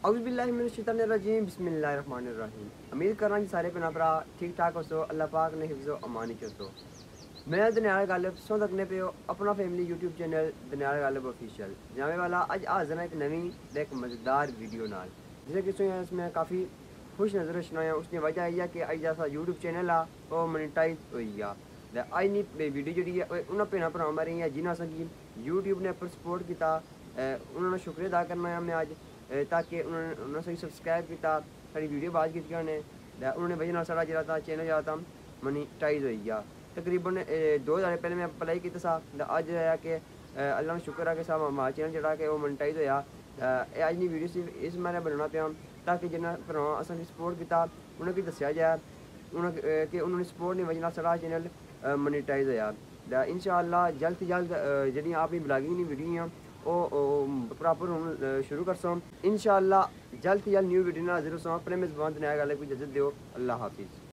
औज़ुबिल्लाहिमिनश्शैतानिर्रजीम बिस्मिल्लाहिर्रहमानिर्रहीम। उम्मीद कर रहा कि सारे भैन भरा ठीक ठाक हो अल्लाह पाक ने हिफ्ज़ो अमानी चो। मैं दनियाल गालिब सो तकने पे अपना family YouTube channel Daniyal Ghalib official जाने वाला अज हाज़िर है एक नवी एक मज़ेदार वीडियो नाल जिसे कि इसमें काफ़ी खुश नज़र रखना उसकी वजह यही है कि अज जैसा यूट्यूब चैनल आ वो मोनेटाइज हो गया। अज नी वीडियो जी उन्होंने भैन भरावां बारे ही है जिन्होंने असेंगी यूट्यूब ने पर सपोर्ट किया उन्होंने शुक्रिया अदा करना है मैं अज ताकि उन्होंने सही सब्सक्राइब किया सारी वीडियो बाज की उन्होंने वजह साढ़ा जो चैनल जो मोनेटाइज हो गया। तकरीबन 2 हज़ार पहले मैं अप्लाई किया सा अज है कि अल्लाह का शुक्र है कि साहब हमारा चैनल जोड़ा कि वो मोनेटाइज होया। अज नी वीडियो सिर्फ इस मैंने बनाना पाया ताकि जिन्हें भरावां असेंगी सपोर्ट किया उन्हें दसिया जाए कि उन्होंने सपोर्ट की वजह साढ़ा चैनल मोनेटाइज होया। इंशाअल्लाह जल्द से जल्द जी अपनी ब्लॉगिंग की वीडियो वो प्रॉपर हम शुरू कर सो इंशाअल्लाह जल्द से जल्द न्यू वीडियो हाजिर हो अपने मेज़बान दनियाल गालिब को इजाज़त दो। अल्लाह हाफिज़।